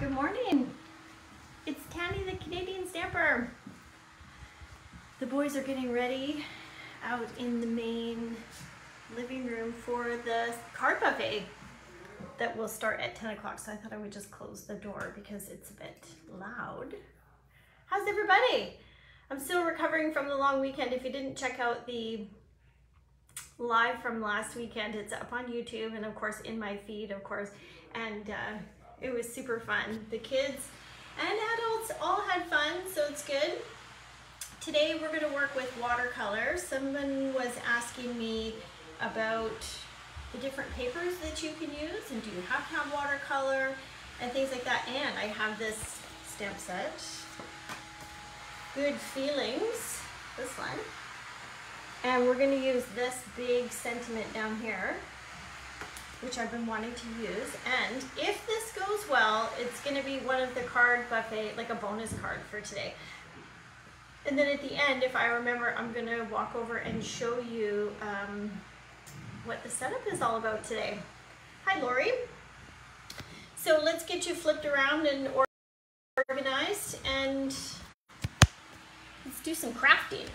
Good morning. It's Tanny the Canadian Stamper. The boys are getting ready out in the main living room for the card buffet that will start at 10 o'clock. So I thought I would just close the door because it's a bit loud. How's everybody? I'm still recovering from the long weekend. If you didn't check out the live from last weekend, it's up on YouTube and of course in my feed, of course. And it was super fun. The kids and adults all had fun, so it's good. Today we're going to work with watercolor. Someone was asking me about the different papers that you can use, and do you have to have watercolor and things like that. And I have this stamp set, Good Feelings, this one. And we're going to use this big sentiment down here, which I've been wanting to use. And if this goes well, it's going to be one of the card buffet, like a bonus card for today. And then at the end, if I remember, I'm going to walk over and show you what the setup is all about today. Hi, Lori. So let's get you flipped around and organized, and let's do some crafting.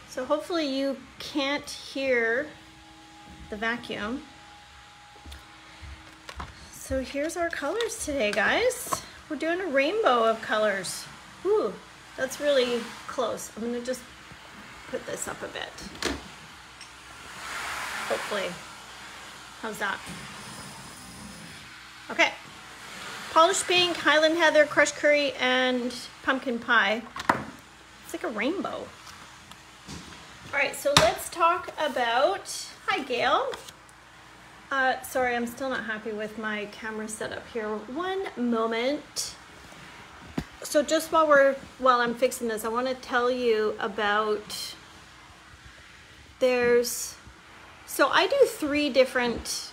So hopefully you can't hear the vacuum. So here's our colors today, guys. We're doing a rainbow of colors. Ooh, that's really close. I'm gonna just put this up a bit. Hopefully. How's that? Okay. Polished pink, Highland heather, crushed curry, and pumpkin pie. It's like a rainbow. All right, so let's talk about, hi Gail. Sorry, I'm still not happy with my camera setup here. One moment. So just while I'm fixing this, I want to tell you about, so I do 3 different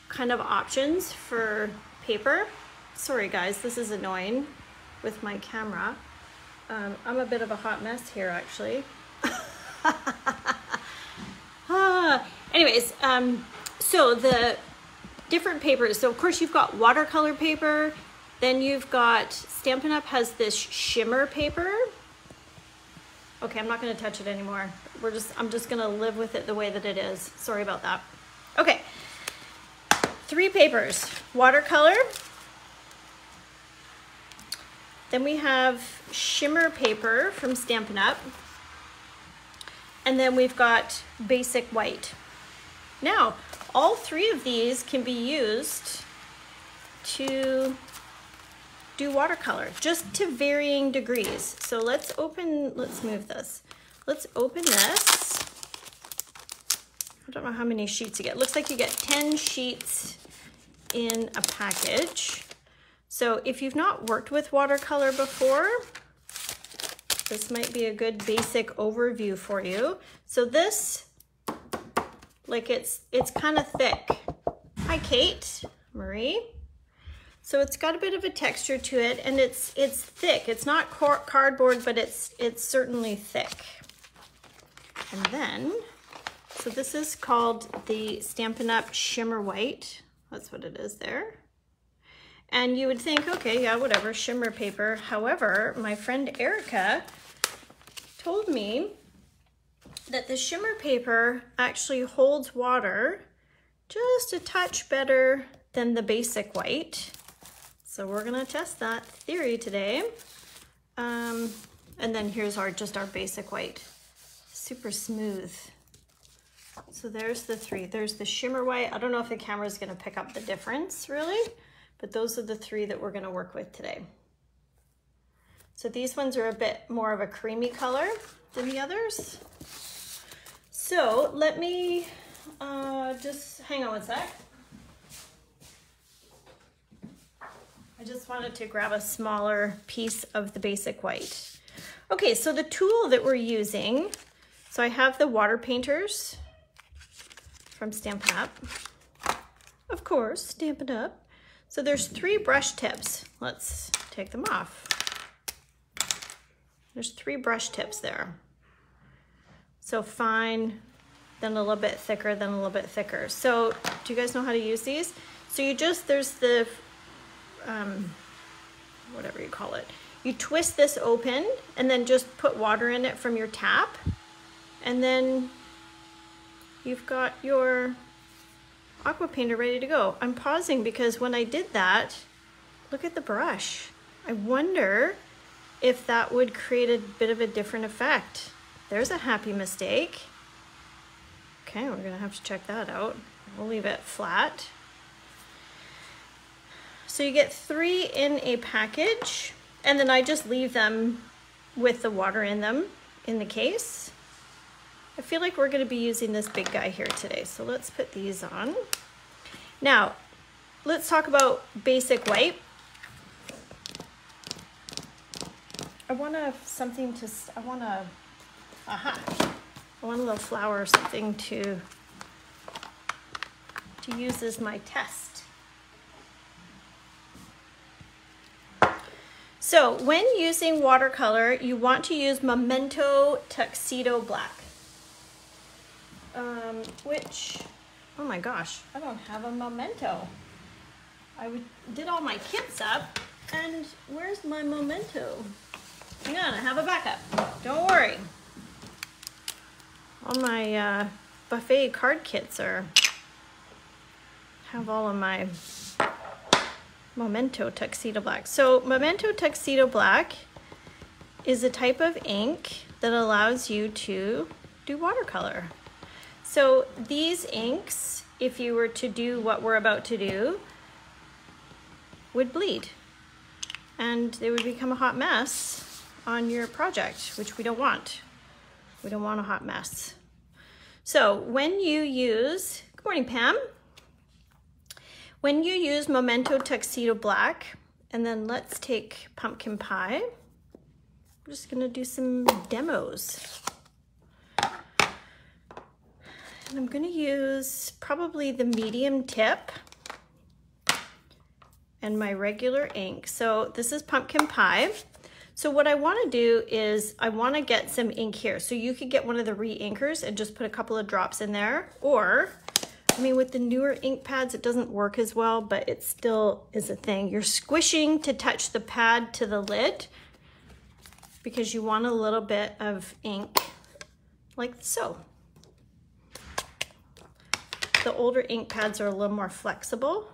kind of options for paper. Sorry guys, this is annoying with my camera. I'm a bit of a hot mess here actually. Anyways, so the different papers. So of course you've got watercolor paper, then you've got Stampin' Up has this shimmer paper. Okay, I'm not going to touch it anymore. I'm just going to live with it the way that it is. Sorry about that. Okay, 3 papers: watercolor. Then we have shimmer paper from Stampin' Up. And then we've got basic white. Now, all 3 of these can be used to do watercolor, just to varying degrees. So let's move this. Let's open this. I don't know how many sheets you get. It looks like you get 10 sheets in a package. So if you've not worked with watercolor before, this might be a good basic overview for you. So this, like it's kind of thick. Hi, Kate, Marie. So it's got a bit of a texture to it, and it's thick. It's not cardboard, but it's certainly thick. And then, so this is called the Stampin' Up Shimmer White. That's what it is there. And you would think, okay, yeah, whatever, shimmer paper. However, my friend Erica told me that the shimmer paper actually holds water just a touch better than the basic white. So we're gonna test that theory today. And then here's just our basic white. Super smooth. So there's the 3. There's the shimmer white. I don't know if the camera's gonna pick up the difference really, but those are the 3 that we're gonna work with today. So these ones are a bit more of a creamy color than the others. So let me just hang on one sec. I just wanted to grab a smaller piece of the basic white. Okay, so the tool that we're using, so I have the Water Painters from Stampin' Up. Of course, Stampin' Up. So there's 3 brush tips. Let's take them off. There's 3 brush tips there. So fine, then a little bit thicker, then a little bit thicker. So do you guys know how to use these? So there's the whatever you call it. You twist this open and then just put water in it from your tap, and then you've got your Acqua Painter ready to go. I'm pausing because when I did that, look at the brush. I wonder if that would create a bit of a different effect. There's a happy mistake. Okay, we're gonna have to check that out. We'll leave it flat. So you get 3 in a package, and then I just leave them with the water in them in the case. I feel like we're gonna be using this big guy here today, so let's put these on. Now, let's talk about basic white. I want a little flower or something to use as my test. So when using watercolor, you want to use Memento Tuxedo Black, which, oh my gosh, I don't have a Memento. I did all my kits up, and where's my Memento? Hang on, I have a backup. Don't worry. All my buffet card kits have all of my Memento Tuxedo Black. So Memento Tuxedo Black is a type of ink that allows you to do watercolor. So these inks, if you were to do what we're about to do, would bleed, and they would become a hot mess on your project, which we don't want. We don't want a hot mess. So when you use, good morning Pam, when you use Memento Tuxedo Black, and then let's take Pumpkin Pie, I'm just gonna do some demos. And I'm gonna use probably the medium tip and my regular ink. So this is Pumpkin Pie. So what I wanna do is I wanna get some ink here. So you could get one of the re-inkers and just put a couple of drops in there, or I mean, with the newer ink pads, it doesn't work as well, but it still is a thing. You're squishing to touch the pad to the lid because you want a little bit of ink like so. The older ink pads are a little more flexible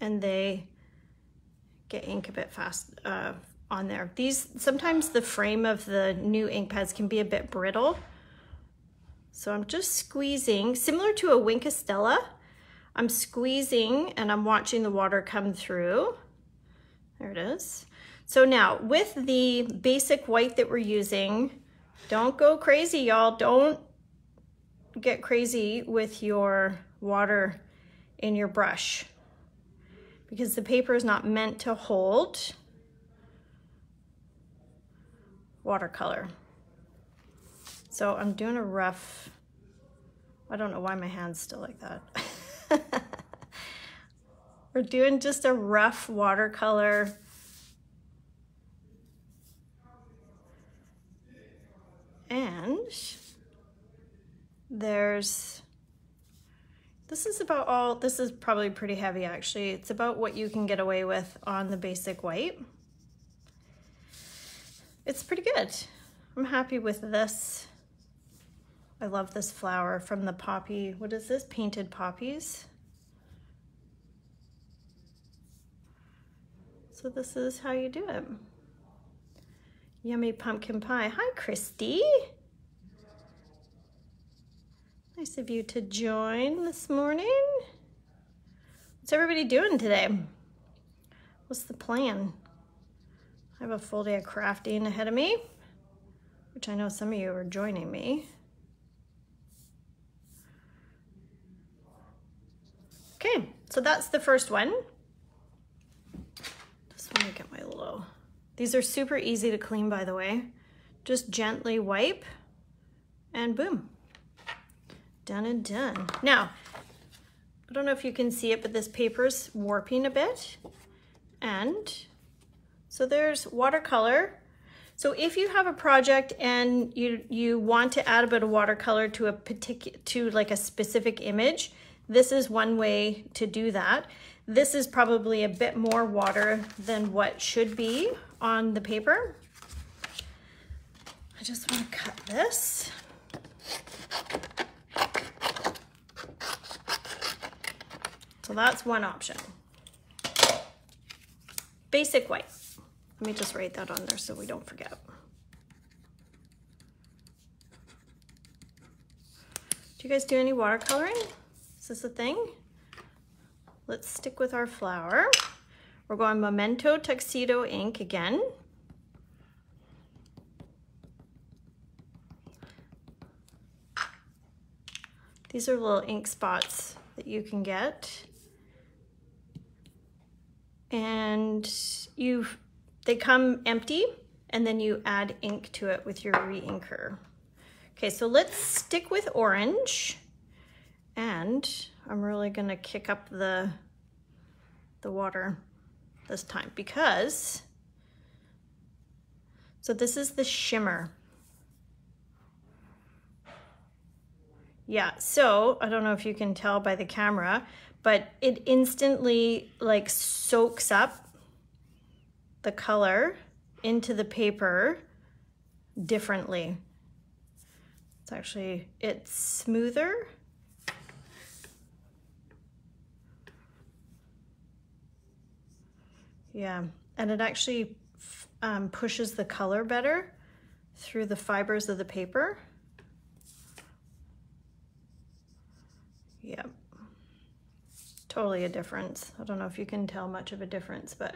and they get ink a bit fast on there. Sometimes the frame of the new ink pads can be a bit brittle. So I'm just squeezing, similar to a Wink Estella. I'm squeezing and I'm watching the water come through. There it is. So now with the basic white that we're using, don't go crazy, y'all. Don't get crazy with your water in your brush because the paper is not meant to hold watercolor. So I'm doing a rough, I don't know why my hand's still like that. We're doing just a rough watercolor. And this is about all, this is probably pretty heavy actually. It's about what you can get away with on the basic white. It's pretty good. I'm happy with this. I love this flower from the Poppy, what is this? Painted Poppies. So this is how you do it. Yummy pumpkin pie. Hi, Christy. Nice of you to join this morning. What's everybody doing today? What's the plan? I have a full day of crafting ahead of me, which I know some of you are joining me. Okay, so that's the first one. Just want to get my little, these are super easy to clean, by the way. Just gently wipe and boom, done and done. Now, I don't know if you can see it, but this paper's warping a bit. And so there's watercolor. So if you have a project and you want to add a bit of watercolor to a like a specific image, this is one way to do that. This is probably a bit more water than what should be on the paper. I just want to cut this. So that's one option. Basic white. Let me just write that on there so we don't forget. Do you guys do any watercoloring? Is this a thing? Let's stick with our flower. We're going Memento Tuxedo ink again. These are little ink spots that you can get. And they come empty, and then you add ink to it with your re-inker. Okay, so let's stick with orange, and I'm really gonna kick up the water this time because, so this is the shimmer. Yeah, so I don't know if you can tell by the camera, but it instantly like soaks up the color into the paper differently. It's smoother. Yeah, and it actually pushes the color better through the fibers of the paper. Yeah, totally a difference. I don't know if you can tell much of a difference, but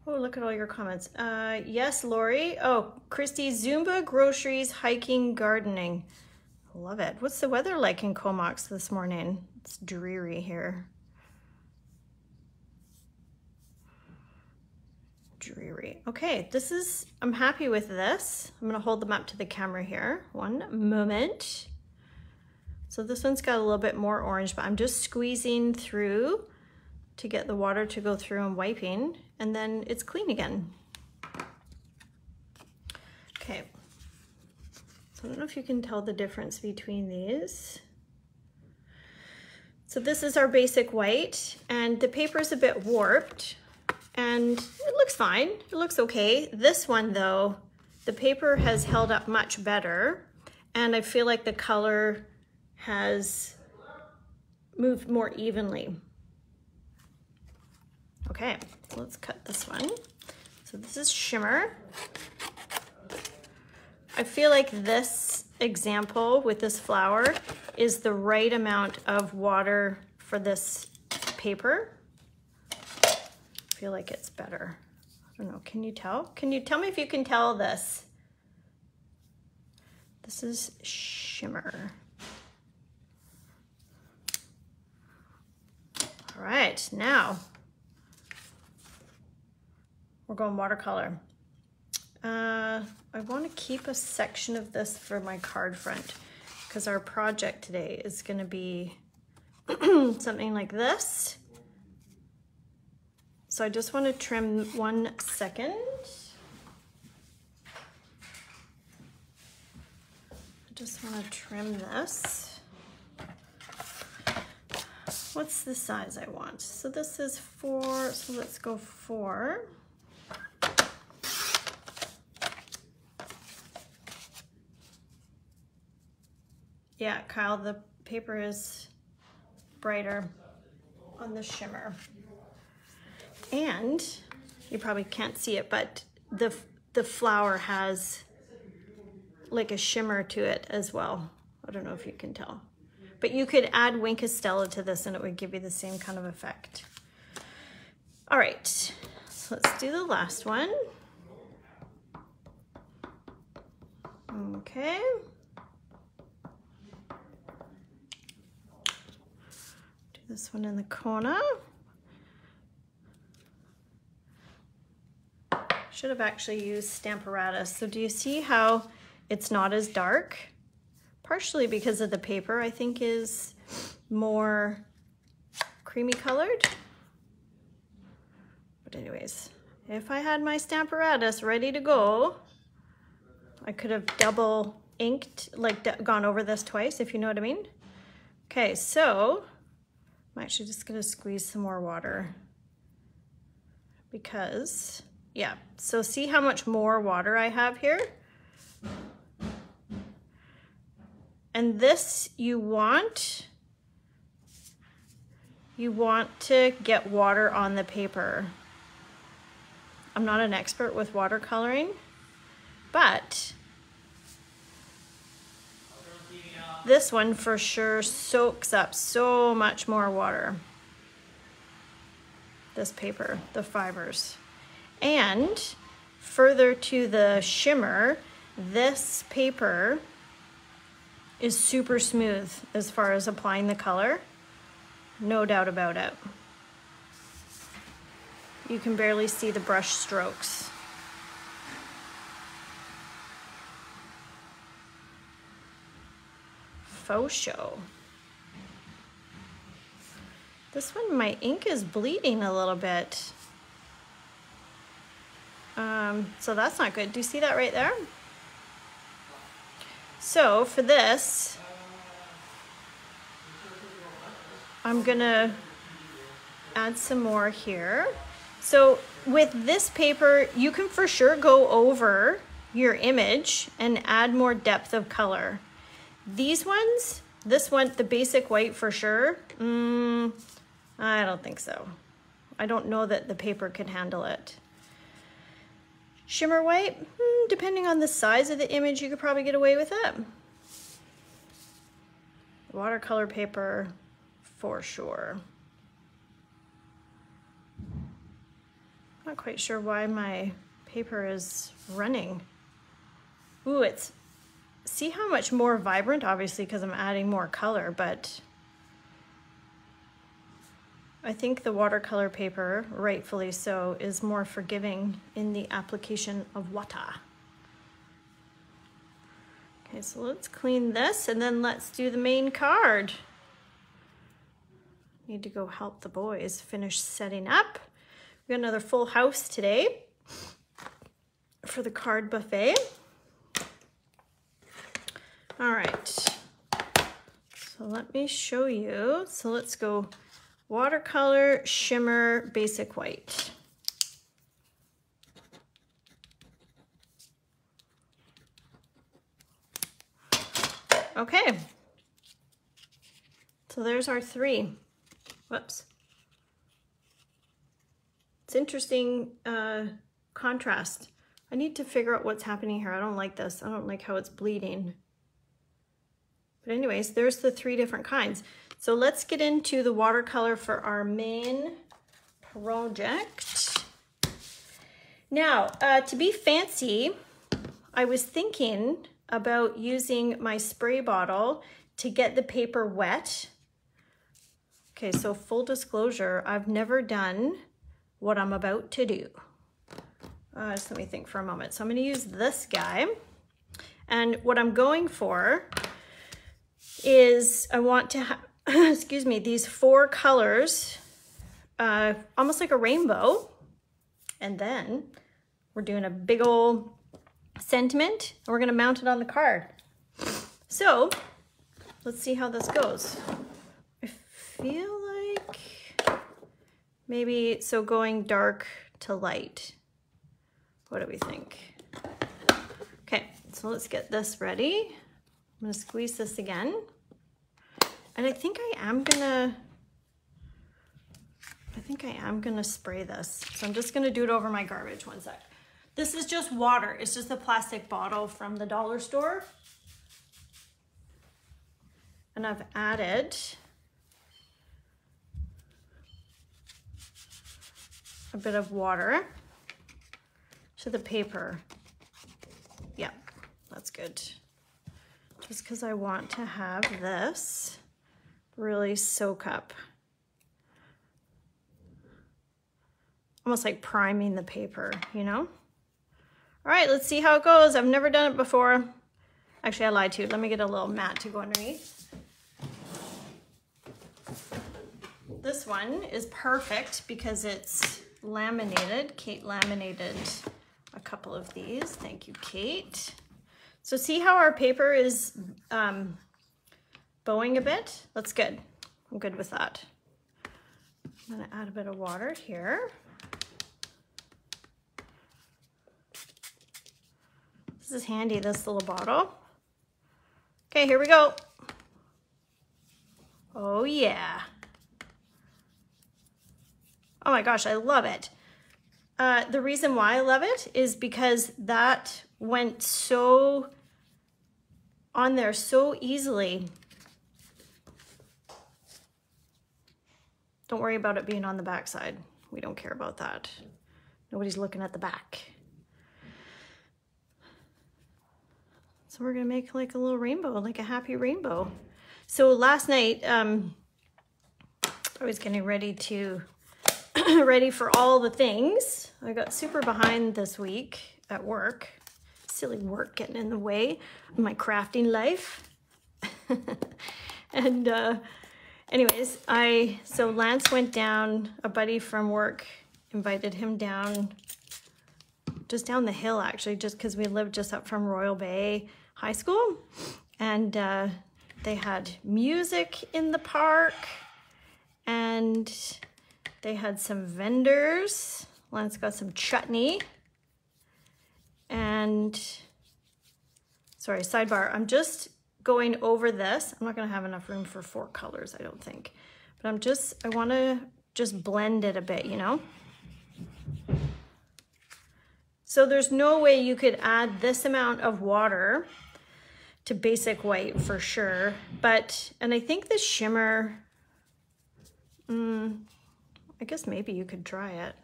oh, look at all your comments. Yes, Lori. Oh, Christy, Zumba, groceries, hiking, gardening. Love it. What's the weather like in Comox this morning? It's dreary here. Dreary. Okay, I'm happy with this. I'm gonna hold them up to the camera here. One moment. So this one's got a little bit more orange, but I'm just squeezing through to get the water to go through and wiping, and then it's clean again. Okay. So I don't know if you can tell the difference between these. So this is our basic white, and the paper is a bit warped, and it looks fine. It looks okay. This one though, the paper has held up much better, and I feel like the color has moved more evenly. Okay, so let's cut this one. So this is shimmer. I feel like this example with this flower is the right amount of water for this paper. I feel like it's better. I don't know, can you tell? Can you tell me if you can tell this? This is shimmer. All right, now we're going watercolor. I want to keep a section of this for my card front because our project today is going to be something like this. So I just want to trim 1 second. I just want to trim this. What's the size I want? So this is 4, so let's go 4. Yeah, Kyle, the paper is brighter on the shimmer. And you probably can't see it, but the flower has like a shimmer to it as well. I don't know if you can tell. But you could add Wink Estella to this and it would give you the same kind of effect. All right, so let's do the last one. Okay. Do this one in the corner. Should have actually used Stamparatus. So do you see how it's not as dark? Partially because of the paper, I think, is more creamy colored. But anyways, if I had my Stamparatus ready to go, I could have double inked, like gone over this twice, if you know what I mean. Okay, so I'm actually just gonna squeeze some more water because, yeah, so see how much more water I have here? And this you want to get water on the paper. I'm not an expert with watercoloring, but this one for sure soaks up so much more water. This paper, the fibers. And further to the shimmer, this paper is super smooth as far as applying the color. No doubt about it. You can barely see the brush strokes. Faux show. This one, my ink is bleeding a little bit. So that's not good. Do you see that right there? So for this, I'm gonna add some more here. So with this paper, you can for sure go over your image and add more depth of color. These ones, this one, the basic white for sure, I don't think so. I don't know that the paper can handle it. Shimmer white, depending on the size of the image, you could probably get away with it. Watercolor paper, for sure. Not quite sure why my paper is running. Ooh, it's, see how much more vibrant, obviously, because I'm adding more color, but I think the watercolor paper, rightfully so, is more forgiving in the application of water. Okay, so let's clean this and then let's do the main card. Need to go help the boys finish setting up. We got another full house today for the card buffet. All right, so let me show you. So let's go watercolor, shimmer, basic white. Okay, so there's our three. Whoops. It's interesting contrast. I need to figure out what's happening here. I don't like this. I don't like how it's bleeding. But anyways, there's the three different kinds. So let's get into the watercolor for our main project. Now, to be fancy, I was thinking about using my spray bottle to get the paper wet. Okay, so full disclosure, I've never done what I'm about to do. Just let me think for a moment. So I'm gonna use this guy. And what I'm going for is I want to have, excuse me, these four colors, almost like a rainbow. And then we're doing a big old sentiment and we're gonna mount it on the card. So let's see how this goes. I feel like maybe, so going dark to light. What do we think? Okay, so let's get this ready. I'm gonna squeeze this again. And I think I am gonna spray this. So I'm just gonna do it over my garbage, one sec. This is just water. It's just a plastic bottle from the dollar store. And I've added a bit of water to the paper. Yeah, that's good. Just because I want to have this really soak up. Almost like priming the paper, you know? All right, let's see how it goes. I've never done it before. Actually, I lied to you. Let me get a little mat to go underneath. This one is perfect because it's laminated. Kate laminated a couple of these. Thank you, Kate. So see how our paper is bowing a bit. That's good. I'm good with that. I'm gonna add a bit of water here. This is handy, this little bottle. Okay, here we go. Oh yeah. Oh my gosh, I love it. The reason why I love it is because that went so on there so easily. Don't worry about it being on the back side. We don't care about that. Nobody's looking at the back. So we're gonna make like a little rainbow, like a happy rainbow. So last night, I was getting ready to, ready for all the things. I got super behind this week at work. Silly work getting in the way of my crafting life. And anyways, so Lance went down, a buddy from work invited him down, just down the hill actually, just because we lived just up from Royal Bay High School. And they had music in the park and they had some vendors. Lance got some chutney. And, sorry, sidebar, I'm just going over this. I'm not gonna have enough room for 4 colors, I don't think. But I wanna just blend it a bit, you know? So there's no way you could add this amount of water to basic white for sure. And I think the shimmer, I guess maybe you could try it.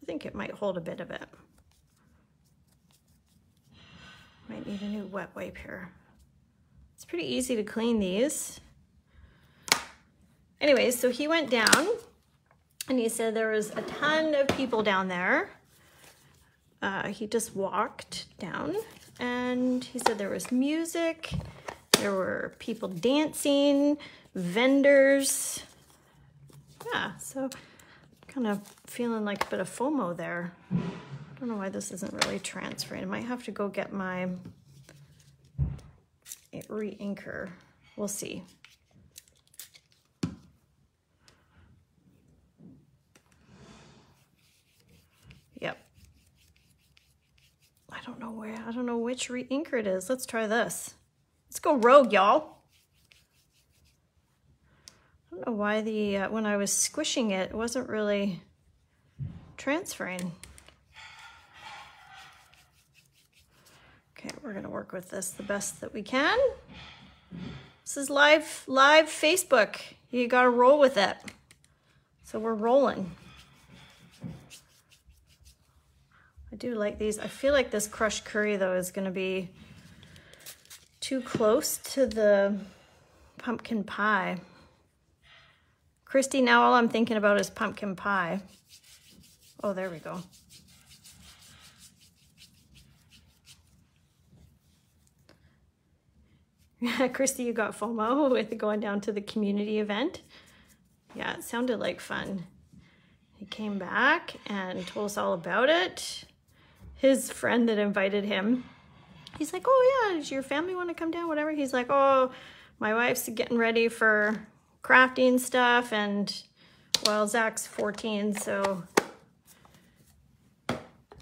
I think it might hold a bit of it. Might need a new wet wipe here. It's pretty easy to clean these. Anyways, so he went down and he said there was a ton of people down there. He just walked down and he said there was music, there were people dancing, vendors. Yeah, so kind of feeling like a bit of FOMO there. I don't know why this isn't really transferring. I might have to go get my re-inker. We'll see. Yep. I don't know which re-inker it is. Let's try this. Let's go rogue, y'all. I don't know why when I was squishing it, it wasn't really transferring. Okay, we're gonna work with this the best that we can. This is live Facebook. You gotta roll with it. So we're rolling. I do like these. I feel like this crushed curry though is gonna be too close to the pumpkin pie. Christy, now all I'm thinking about is pumpkin pie. Oh, there we go. Christy, you got FOMO with going down to the community event. Yeah, it sounded like fun. He came back and told us all about it. His friend that invited him, he's like, oh yeah, does your family want to come down, whatever? He's like, oh, my wife's getting ready for crafting stuff, and well, Zach's 14, so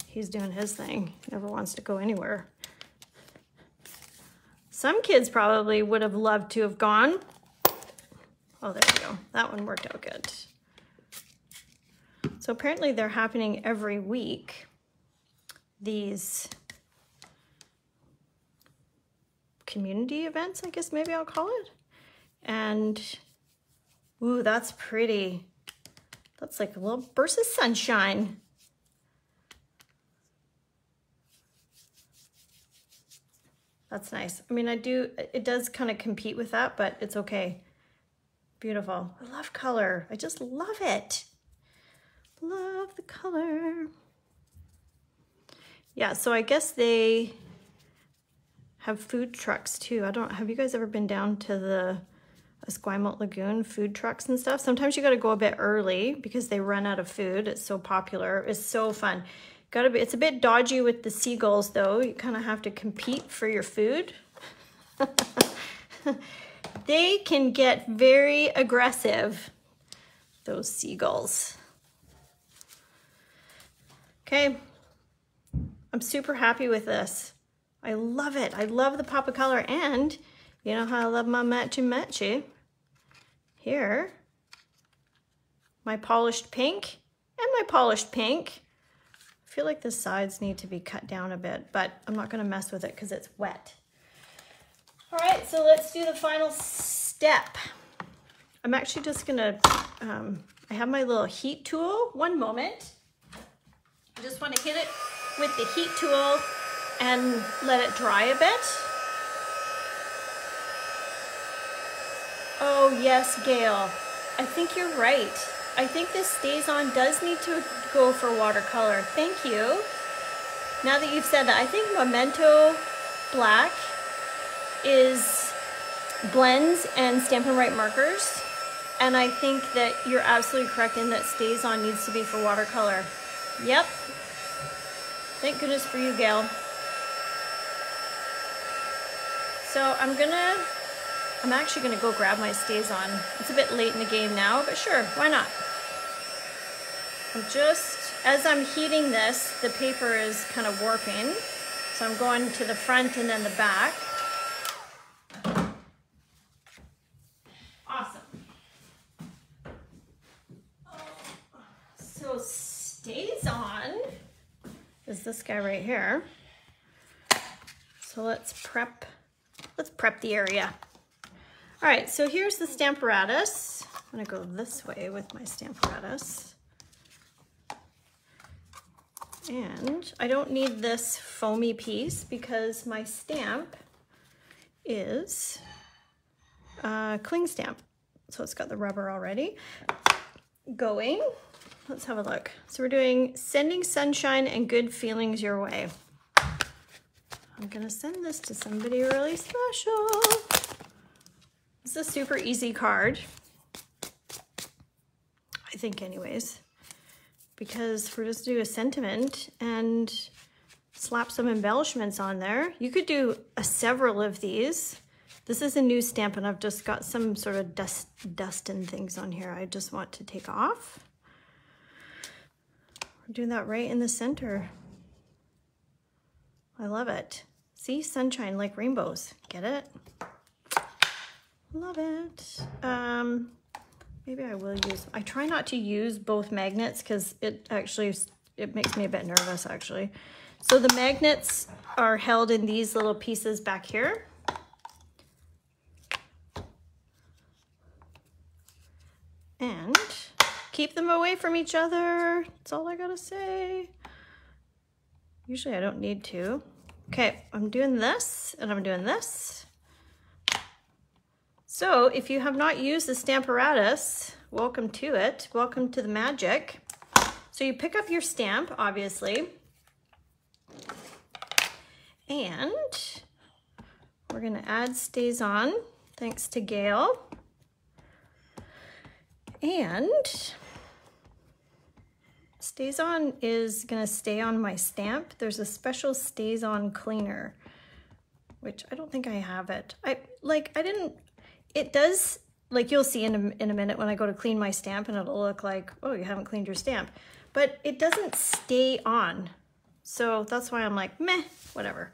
he's doing his thing. Never wants to go anywhere. Some kids probably would have loved to have gone. Oh, there we go. That one worked out good. So apparently they're happening every week. These community events, I guess maybe I'll call it. And, ooh, that's pretty. That's like a little burst of sunshine. That's nice. I mean, it does kind of compete with that, but it's okay. Beautiful. I love color. I just love it. Love the color. Yeah, so I guess they have food trucks too. Have you guys ever been down to the Esquimalt Lagoon food trucks and stuff? Sometimes you got to go a bit early because they run out of food. It's so popular. It's so fun. It's a bit dodgy with the seagulls though. You kind of have to compete for your food. They can get very aggressive, those seagulls. Okay, I'm super happy with this. I love it. I love the pop of color, and you know how I love my matchy. Here, my polished pink and my polished pink. I feel like the sides need to be cut down a bit, but I'm not gonna mess with it because it's wet. All right, so let's do the final step. I'm actually just gonna, I have my little heat tool. One moment. I just wanna hit it with the heat tool and let it dry a bit. Oh yes, Gail, I think you're right. I think this Stazon does need to go for watercolor. Thank you. Now that you've said that, I think Memento Black is blends and Stampin' White markers. And I think that you're absolutely correct in that Stazon needs to be for watercolor. Yep. Thank goodness for you, Gail. So I'm actually gonna go grab my Stazon. It's a bit late in the game now, but sure, why not? As I'm heating this, the paper is kind of warping. So I'm going to the front and then the back. Awesome. So Stazon is this guy right here. So let's prep the area. All right, so here's the Stamparatus. I'm gonna go this way with my Stamparatus. And I don't need this foamy piece because my stamp is a cling stamp. So it's got the rubber already going. Let's have a look. So we're doing sending sunshine and good feelings your way. I'm gonna send this to somebody really special. It's a super easy card, I think anyways, because we're just do a sentiment and slap some embellishments on there. You could do several of these. This is a new stamp and I've just got some sort of dust and things on here I just want to take off. We're doing that right in the center. I love it. See, sunshine like rainbows. Get it? Love it. Maybe I will use, I try not to use both magnets because it makes me a bit nervous actually. So the magnets are held in these little pieces back here. And keep them away from each other. That's all I gotta say. Usually I don't need to. Okay, I'm doing this and I'm doing this. So if you have not used the Stamparatus, welcome to it. Welcome to the magic. So you pick up your stamp, obviously. And we're gonna add Stazon, thanks to Gail. And Stazon is gonna stay on my stamp. There's a special Stazon cleaner, which I don't think I have it. It does, like you'll see in a minute when I go to clean my stamp and it'll look like, oh, you haven't cleaned your stamp. But it doesn't stay on. So that's why I'm like, meh, whatever.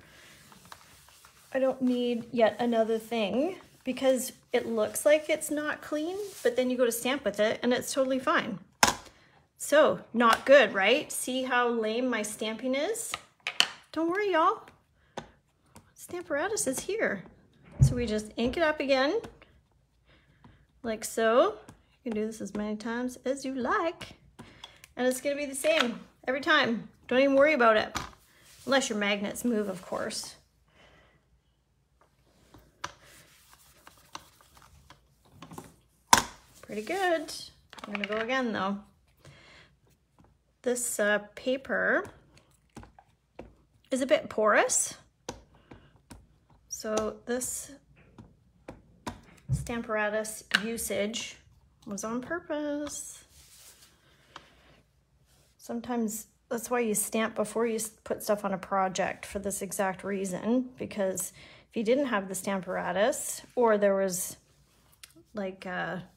I don't need yet another thing because it looks like it's not clean, but then you go to stamp with it and it's totally fine. So not good, right? See how lame my stamping is? Don't worry, y'all. Stamparatus is here. So we just ink it up again, like so. You can do this as many times as you like. And it's gonna be the same every time. Don't even worry about it. Unless your magnets move, of course. Pretty good. I'm gonna go again though. This paper is a bit porous. So this Stamparatus usage was on purpose. Sometimes that's why you stamp before you put stuff on a project, for this exact reason, because if you didn't have the Stamparatus or there was like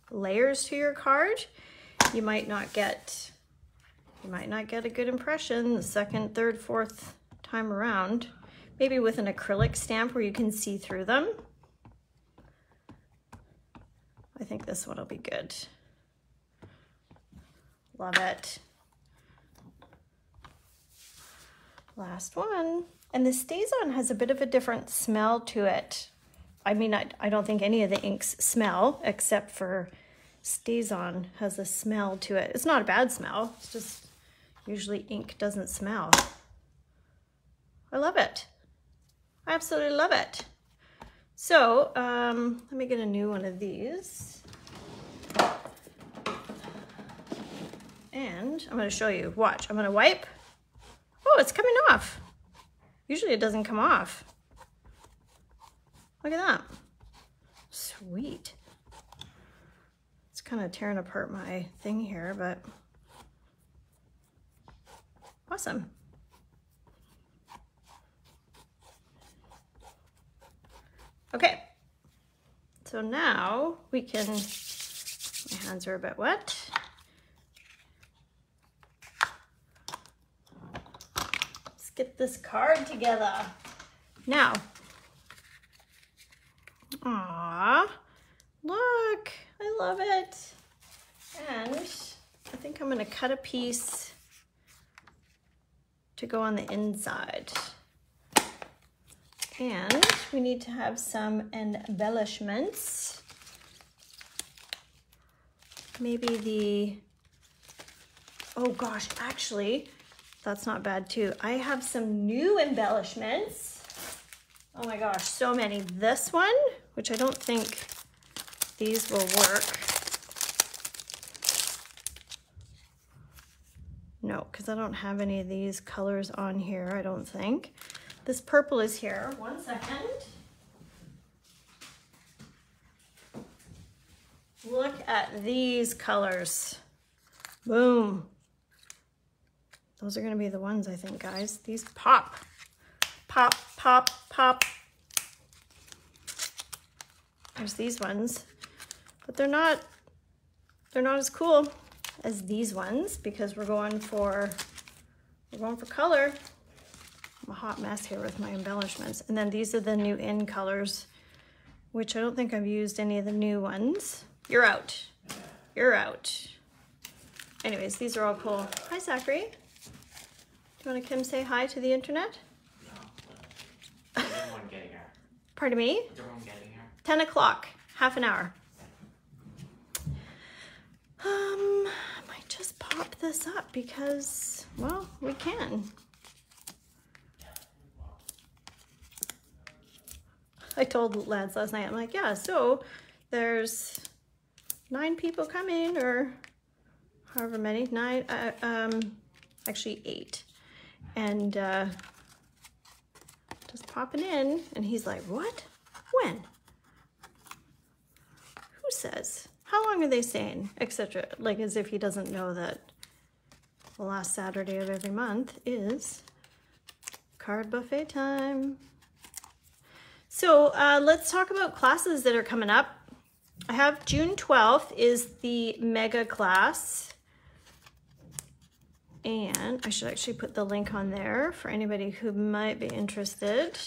layers to your card, you might not get a good impression the second, third, fourth time around. Maybe with an acrylic stamp where you can see through them. I think this one will be good. Love it. Last one. And the Stazon has a bit of a different smell to it. I mean, I don't think any of the inks smell, except for Stazon has a smell to it. It's not a bad smell. It's just usually ink doesn't smell. I love it. I absolutely love it. So let me get a new one of these. And I'm going to show you. Watch. I'm going to wipe. Oh, it's coming off. Usually it doesn't come off. Look at that. Sweet. It's kind of tearing apart my thing here, but awesome. Okay. So now we can, my hands are a bit wet. Let's get this card together. Now, aw, look, I love it. And I think I'm gonna cut a piece to go on the inside. And we need to have some embellishments. Maybe oh gosh, actually, that's not bad too. I have some new embellishments. Oh my gosh, so many. This one, which I don't think these will work. No, because I don't have any of these colors on here, I don't think. This purple is here. 1 second. Look at these colors. Boom. Those are going to be the ones, I think, guys. These pop. Pop, pop, pop. There's these ones. But they're not as cool as these ones because we're going for color. I'm a hot mess here with my embellishments. And then these are the new in colors, which I don't think I've used any of the new ones. You're out. You're out. Anyways, these are all cool. Hi, Zachary. Do you want to come say hi to the internet? No. Everyone getting here. Pardon me? Everyone getting here. 10 o'clock, half an hour. I might just pop this up because, well, we can. I told lads last night, I'm like, yeah, so there's 9 people coming, or however many, 9, actually 8. And just popping in, and he's like, what? When? Who says? How long are they staying? Etc. Like as if he doesn't know that the last Saturday of every month is card buffet time. So let's talk about classes that are coming up. I have June 12th is the mega class. And I should actually put the link on there for anybody who might be interested.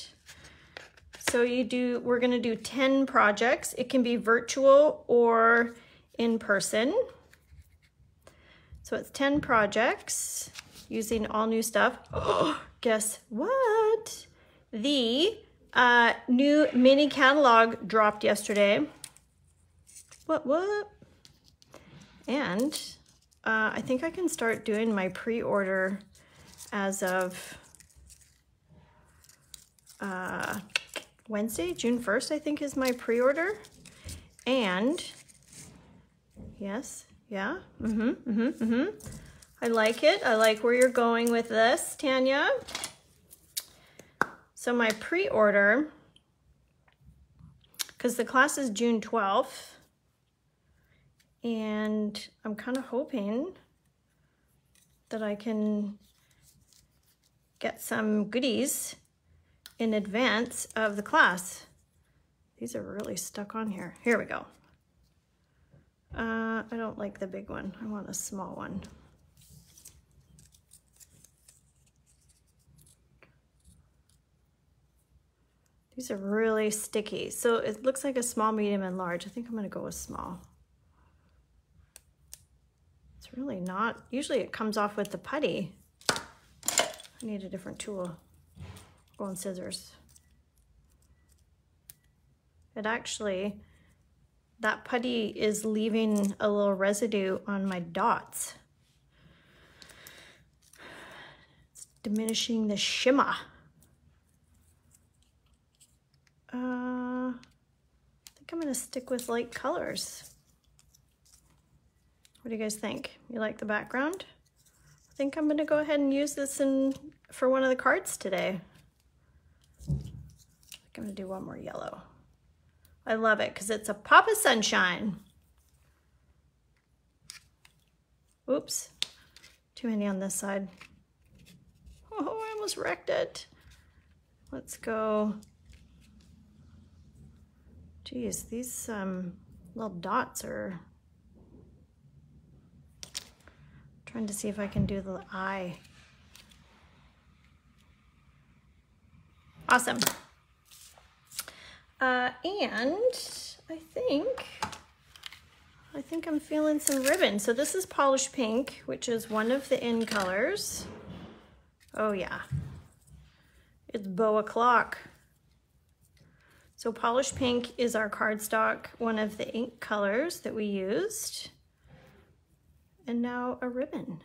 So we're gonna do 10 projects. It can be virtual or in person. So it's 10 projects using all new stuff. Oh, guess what? The new mini catalog dropped yesterday. What? And I think I can start doing my pre-order as of Wednesday, June 1st, I think is my pre-order. And yes, yeah, I like it. I like where you're going with this, Tanya. So my pre-order, because the class is June 12th, and I'm kind of hoping that I can get some goodies in advance of the class. These are really stuck on here. Here we go. I don't like the big one. I want a small one. These are really sticky. So it looks like a small, medium, and large. I think I'm gonna go with small. It's really not, usually it comes off with the putty. I need a different tool. Go on scissors. It actually, that putty is leaving a little residue on my dots. It's diminishing the shimmer. I think I'm gonna stick with light colors. What do you guys think? You like the background? I think I'm gonna go ahead and use this for one of the cards today. I think I'm gonna do one more yellow. I love it because it's a pop of sunshine. Oops, too many on this side. Oh, I almost wrecked it. Let's go. Geez, these little dots are... Trying to see if I can do the eye. Awesome. And I think I'm feeling some ribbon. So this is Polished Pink, which is one of the in colors. Oh yeah, it's Boa Clock. So Polished Pink is our cardstock, one of the ink colors that we used. And now a ribbon.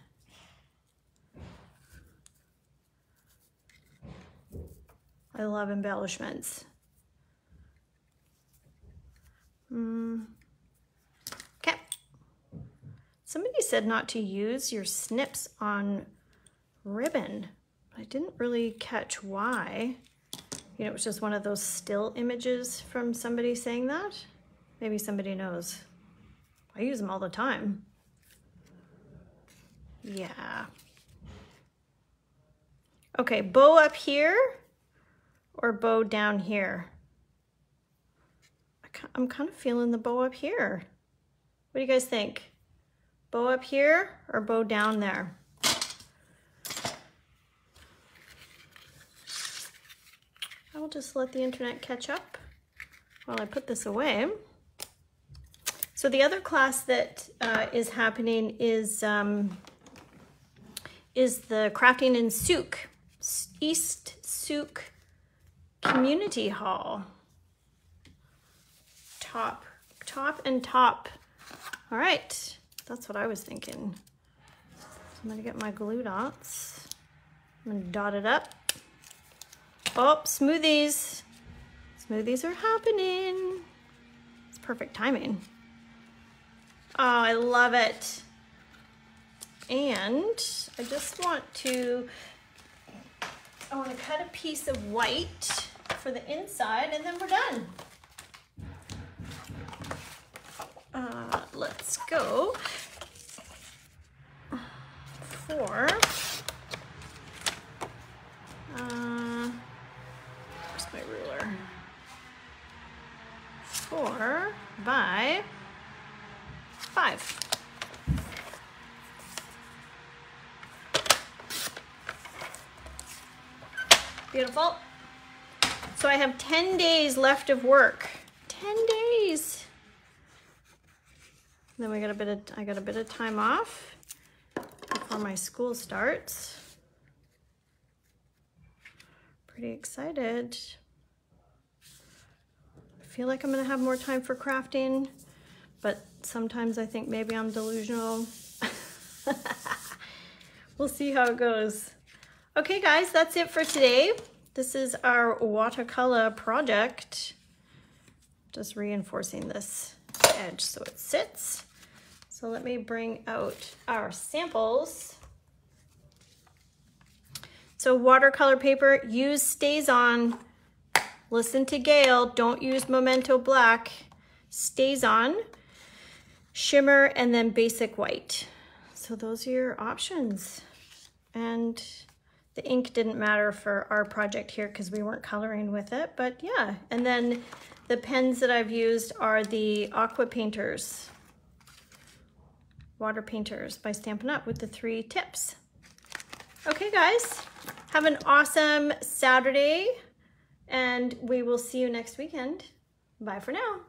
I love embellishments. Okay. Somebody said not to use your snips on ribbon. I didn't really catch why. You know, it was just one of those still images from somebody saying that. Maybe somebody knows. I use them all the time. Yeah. Okay, bow up here or bow down here? I'm kind of feeling the bow up here. What do you guys think? Bow up here or bow down there? I'll just let the internet catch up while I put this away. So the other class that is happening is the Crafting in Souk, East Souk Community Hall. Top and top. All right, that's what I was thinking. So I'm gonna get my glue dots. I'm gonna dot it up. Oh, smoothies. Smoothies are happening. It's perfect timing. Oh, I love it. And I just want to cut a piece of white for the inside and then we're done. Let's go for, where's my ruler? 4 by 5. Beautiful. So I have 10 days left of work. 10 days. Then I got a bit of time off before my school starts. Pretty excited. I feel like I'm gonna have more time for crafting, but sometimes I think maybe I'm delusional. We'll see how it goes. Okay guys, that's it for today. This is our watercolor project. Just reinforcing this edge so it sits. So let me bring out our samples. So watercolor paper, use Stazon. Listen to Gail, don't use Memento Black. Stazon, shimmer, and then basic white. So those are your options. And the ink didn't matter for our project here because we weren't coloring with it, but yeah. And then the pens that I've used are the Acqua Painters. Water Painters by Stampin' Up with the 3 tips. Okay guys, have an awesome Saturday and we will see you next weekend. Bye for now.